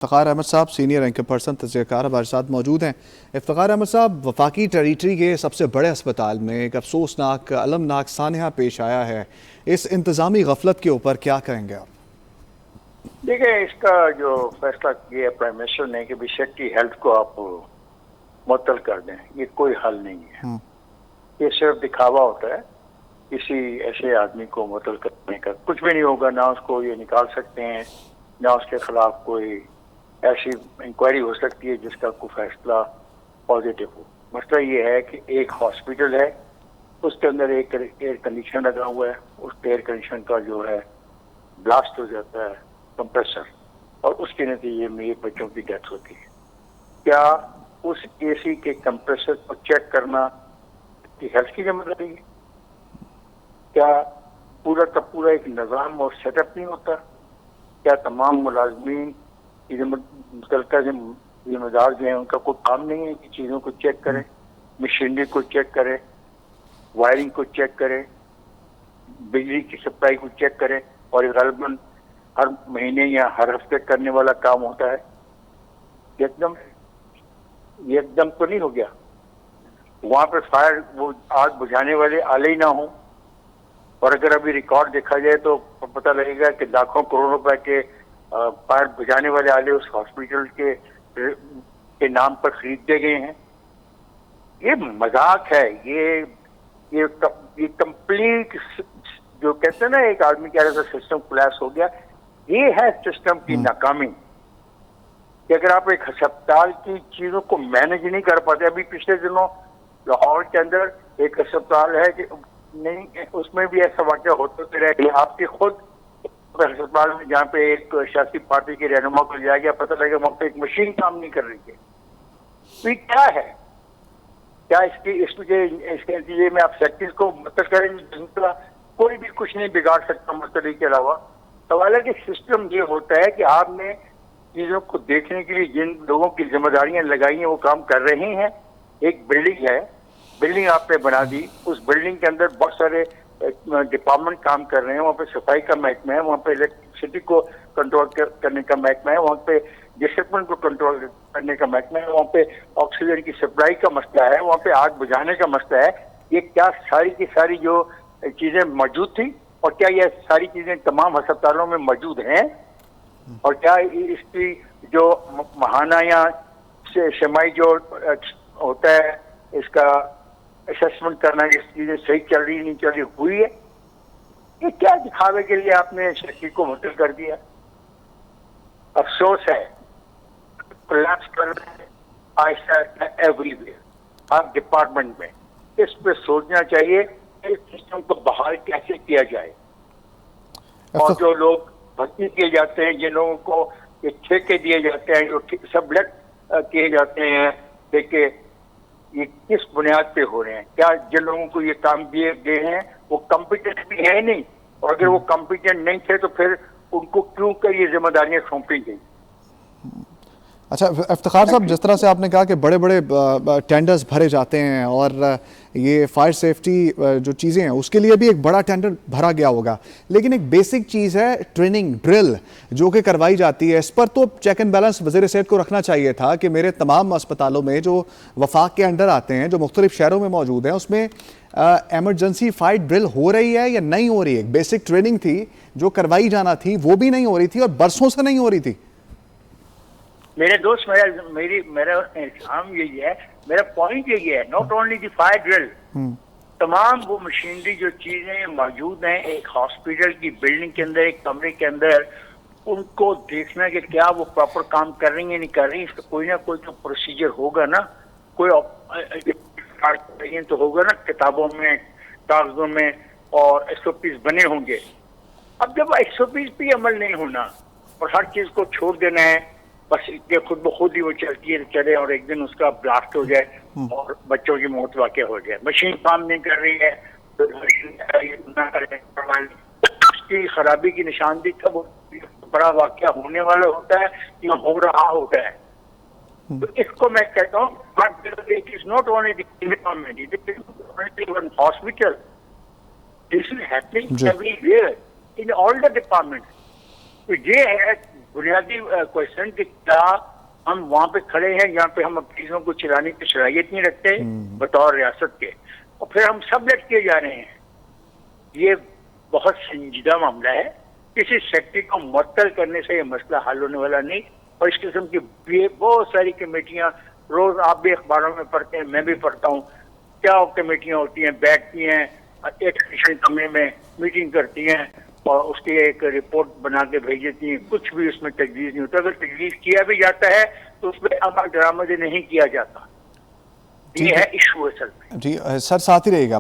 इफ्तिखार अहमद साहब senior anchor person तजज़ियाकार हमारे साथ मौजूद हैं। इफ्तिखार अहमद साहब, वफाकी टेरिटरी के सबसे बड़े अस्पताल में एक अफसोसनाक अलमनाक सानहा पेश आया है। इस इंतज़ामी गफलत के ऊपर क्या कहेंगे आप? देखिए, इसका जो फैसला किया प्राइम मिनिस्टर ने कि बेशक की हेल्थ को आप मुअत्तल कर दें, ये कोई हल नहीं है। ये सिर्फ दिखावा होता है किसी ऐसे आदमी को मुअत्तल करने का। कुछ भी नहीं होगा, ना उसको ये निकाल सकते हैं, ना उसके खिलाफ कोई ऐसी इंक्वायरी हो सकती है जिसका कोई फैसला पॉजिटिव हो। मसला ये है कि एक हॉस्पिटल है, उसके अंदर एक एयर कंडीशन लगा हुआ है, उस एयर कंडीशन का जो है ब्लास्ट हो जाता है कंप्रेसर, और उसके नतीजे में एक बच्चों की डेथ होती है। क्या उस एसी के कंप्रेसर को चेक करना की हेल्थ की जिम्मेदारी है? क्या पूरा का पूरा एक निज़ाम और सेटअप नहीं होता? क्या तमाम मुलाजमीन की जिम्मेदार जो है उनका कोई काम नहीं है कि चीज़ों को चेक करें, मशीनरी को चेक करें, वायरिंग को चेक करें, बिजली की सप्लाई को चेक करें? और गलबन हर महीने या हर हफ्ते करने वाला काम होता है। एकदम तो नहीं हो गया। वहां पर फायर वो आग बुझाने वाले आले ही ना हो, और अगर अभी रिकॉर्ड देखा जाए तो पता लगेगा कि लाखों करोड़ रुपए के फायर बुझाने वाले आले उस हॉस्पिटल के नाम पर खरीदे गए हैं। ये मजाक है। ये कंप्लीट, जो कहते हैं ना, एक आदमी कह रहा था सिस्टम कोलैप्स हो गया। ये है सिस्टम की नाकामी कि अगर आप एक अस्पताल की चीजों को मैनेज नहीं कर पाते। अभी पिछले दिनों लाहौर के अंदर एक अस्पताल है कि नहीं, उसमें भी ऐसा वाक़या होते रहे। आपके खुद अस्पताल में जहाँ पे एक सियासी पार्टी के रहनुमा को लिया गया, पता लगा वहाँ पे एक मशीन काम नहीं कर रही है। तो ये क्या है? क्या इसके नतीजे में आप सेक्टर्स को मतलब करेंगे? कोई भी कुछ नहीं बिगाड़ सकता मसले के अलावा। सवाल है कि सिस्टम ये होता है कि आपने चीजों को देखने के लिए जिन लोगों की जिम्मेदारियां लगाई हैं वो काम कर रहे हैं। एक बिल्डिंग है, बिल्डिंग आपने बना दी, उस बिल्डिंग के अंदर बहुत सारे डिपार्टमेंट काम कर रहे हैं। वहाँ पे सफाई का महकमा है, वहाँ पे इलेक्ट्रिसिटी को कंट्रोल करने का महकमा है, वहाँ पे डिसिप्लिन को कंट्रोल करने का महकमा है, वहाँ पे ऑक्सीजन की सप्लाई का मसला है, वहाँ पे आग बुझाने का मसला है। ये क्या सारी की सारी जो चीजें मौजूद थी, और क्या ये सारी चीजें तमाम अस्पतालों में मौजूद हैं? और क्या इसकी जो महाना या शमाई जो होता है, इसका असेसमेंट करना, इस चीजें सही चल रही नहीं चल रही हुई है? ये क्या दिखावे के लिए आपने शक्ति को मुअत्तल कर दिया? अफसोस है, कोलैप्स कर रहे हैं आहिस्ता एवरीवेयर, हर डिपार्टमेंट में। इस पे सोचना चाहिए इस सिस्टम को बहाल कैसे किया जाए। और जो लोग भर्ती किए जाते हैं, जिन लोगों को ये ठेके दिए जाते हैं, जो सबलेट किए जाते हैं, देखिए ये किस बुनियाद पे हो रहे हैं? क्या जिन लोगों को ये काम दिए गए हैं वो कॉम्पिटेंट भी है नहीं? और अगर वो कॉम्पिटेंट नहीं थे तो फिर उनको क्यों कर ये जिम्मेदारियां सौंपी गई? अच्छा इफ्तिखार साहब, जिस तरह से आपने कहा कि बड़े बड़े टेंडर्स भरे जाते हैं और ये फायर सेफ्टी जो चीज़ें हैं उसके लिए भी एक बड़ा टेंडर भरा गया होगा, लेकिन एक बेसिक चीज़ है ट्रेनिंग ड्रिल जो कि करवाई जाती है। इस पर तो चेक एंड बैलेंस वज़ीर सेहत को रखना चाहिए था कि मेरे तमाम अस्पतालों में जो वफाक के अंडर आते हैं, जो मुख्तलिफ शहरों में मौजूद हैं, उसमें एमरजेंसी फायर ड्रिल हो रही है या नहीं हो रही है। बेसिक ट्रेनिंग थी जो करवाई जाना थी, वो भी नहीं हो रही थी और बरसों से नहीं हो रही थी। मेरे दोस्त, मेरा इल्जाम यही है, मेरा पॉइंट यही है, not only the fire drill, तमाम वो मशीनरी जो चीजें मौजूद हैं एक हॉस्पिटल की बिल्डिंग के अंदर, एक कमरे के अंदर, उनको देखना कि क्या वो प्रॉपर काम कर रही है नहीं कर रही। इसका कोई ना कोई तो प्रोसीजर होगा ना, कोई तो होगा ना, किताबों में, कागजों में, और SOPs बने होंगे। अब जब SOPs भी अमल नहीं होना और हर चीज को छोड़ देना है, बस खुद ब खुद ही वो चलती है चले और एक दिन उसका ब्लास्ट हो जाए और बच्चों की मौत वाक़या हो जाए। मशीन काम नहीं कर रही है तो उसकी खराबी की निशानदेही तब बड़ा वाक़या होने वाला होता है या हो रहा होता है। तो इसको मैं कहता हूँ, it is not only the hospital, this is happening everywhere in all the departments. तो ये है बुनियादी क्वेश्चन कि क्या हम वहां पे खड़े हैं जहाँ पे हम अपनी चीजों को चलाने की सलाहियत नहीं रखते बतौर रियासत के, और फिर हम सब लटके जा रहे हैं। ये बहुत संजीदा मामला है। किसी सेक्टर को मुअत्तल करने से ये मसला हल होने वाला नहीं। और इस किस्म की बहुत सारी कमेटियां, रोज आप भी अखबारों में पढ़ते हैं, मैं भी पढ़ता हूँ, क्या कमेटियां होती हैं, बैठती हैं एक कमरे में मीटिंग करती हैं और उसकी एक रिपोर्ट बना के भेज देती हैं। कुछ भी उसमें तजवीज़ नहीं होता। अगर तजवीज़ किया भी जाता है तो उसमें अमल दरामद नहीं किया जाता। ये है इशू असल में। जी सर, साथ ही रहेगा।